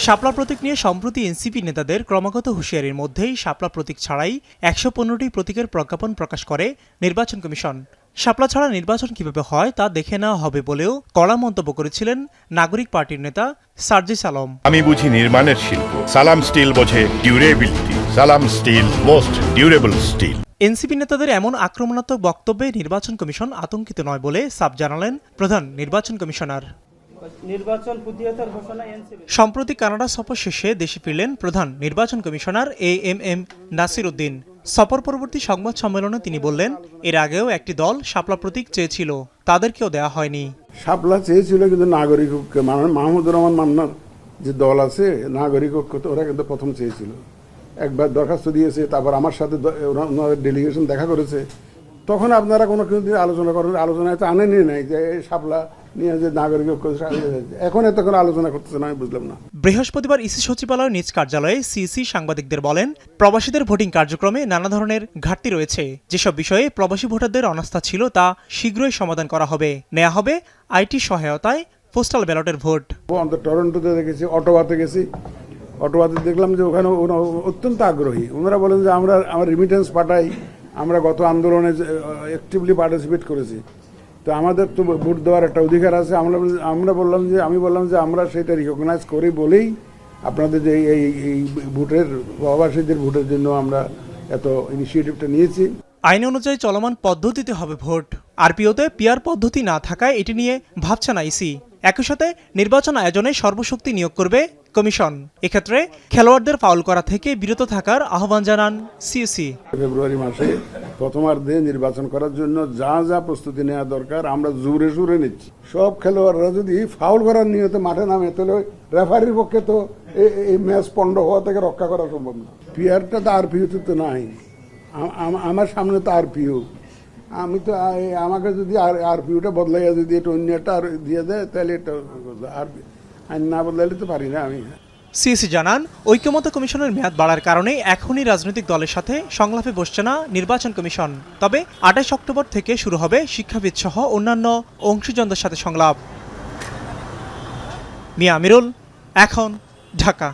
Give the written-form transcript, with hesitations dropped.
শাপলা প্রতীক নিয়ে সম্প্রতি এনসিপি নেতাদের ক্রমাগত হুঁশিয়ারির মধ্যেই শাপলা প্রতীক ছাড়াই ১১৫টি প্রতীকের প্রজ্ঞাপন প্রকাশ করে নির্বাচন কমিশন। শাপলা ছাড়া নির্বাচন কিভাবে হয় তা দেখে নেওয়া হবে বলেও কড়া মন্তব্য করেছিলেন নাগরিক পার্টির নেতা সার্জিস আলম। আমি বুঝি নির্মাণের শিল্প, সালাম স্টিল বোঝে durability. Salam steel most durable steel. NCP নেতাদের এমন আক্রমণাত্মক বক্তব্যে নির্বাচন কমিশন আতঙ্কিত নয় বলে সাফ জানালেন প্রধান নির্বাচন কমিশনার। সম্প্রতি কানাডা সফর শেষে দেশে ফিরলেন প্রধান নির্বাচন কমিশনার এএমএম নাসির উদ্দিন। সফর পরবর্তী সংবাদ সম্মেলনে তিনি বললেন, এর আগেও একটি দল শাপলা প্রতীক চেয়েছিল, তাদেরকেও দেওয়া হয়নি। শাপলা চেয়েছিল কিন্তু নাগরিক ঐক্য, মাহমুদুর রহমান মান্নার যে দল আছে নাগরিক ঐক্য, তো ওরা কিন্তু প্রথম চেয়েছিল। একবার দরখাস্ত দিয়েছে, তারপর আমার সাথে ওনাদের ডেলিগেশন দেখা করেছে। তখন আপনারা কোনো কিছু আলোচনা করেন, আলোচনায় তো আনেনি নাই যে শাপলা নিয়ে যে নাগরিক ঐক্য, এখন এত কোনো আলোচনা করতেছে না, আমি বুঝলাম না। বৃহস্পতিবার ইসি সচিবালয়ের নিজ কার্যালয়ে সিইসি সাংবাদিকদের বলেন, প্রবাসীদের ভোটিং কার্যক্রমে নানা ধরনের ঘাটতি রয়েছে। যেসব বিষয়ে প্রবাসী ভোটারদের অনাস্থা ছিল তা শীঘ্রই সমাধান করা হবে। নেওয়া হবে আইটি সহায়তায় পোস্টাল ব্যালটের ভোট। টরন্টোতে দেখেছি, অটোয়াতে গেছি, অটোয়াতে দেখলাম যে ওখানে অত্যন্ত আগ্রহী। ওনারা বলেন যে আমরা রিমিটেন্স পাঠাই, আমরা গত আন্দোলনে অ্যাক্টিভলি পার্টিসিপেট করেছি, তো আমাদের তো ভোট দেওয়ার একটা অধিকার আছে। আমি বললাম যে আমরা সেটা রিকগনাইজ করি বলেই আপনাদের যে এই ভোটের, প্রবাসীদের ভোটের জন্য আমরা এত ইনিশিয়েটিভটা নিয়েছি। আইন অনুযায়ী চলমান পদ্ধতিতে হবে ভোট। আরপিওতে পিআর পদ্ধতি না থাকায় এটি নিয়ে ভাবছে না ইসি। একই সাথে নির্বাচন আয়োজনে সর্বশক্তি নিয়োগ করবে কমিশন। এক্ষেত্রে খেলোয়াড়দের ফাউল করা থেকে বিরত থাকার আহ্বান জানান সিইসি। ফেব্রুয়ারি মাসে প্রথমার্ধে নির্বাচন করার জন্য যা যা প্রস্তুতি নেওয়া দরকার আমরা জোরে সোরে নিচ্ছি। সব খেলোয়াড়রা যদি ফাউল করার নিয়তে মাঠে নামে, তাহলে রেফারির পক্ষে তো এই ম্যাচ পণ্ড হওয়া থেকে রক্ষা করা সম্ভব না। পিআরটা তো আরপিওতে তো নাই, আমার সামনে তো আরপিও। আমি তো আমাকে যদি আরপিওটা বদলাইয়া যদি এটা অন্য একটা দিয়ে দেয়, তাহলে এটা আইন না বদলাইলে তো পারি না আমি। সিইসি জানান, ঐক্যমত্য কমিশনের মেয়াদ বাড়ার কারণে এখনই রাজনৈতিক দলের সাথে সংলাপে বসছে না নির্বাচন কমিশন। তবে ২৮ অক্টোবর থেকে শুরু হবে শিক্ষাবিদ সহ অন্যান্য অংশীজনদের সাথে সংলাপ। মিয়া আমিরুল, এখন, ঢাকা।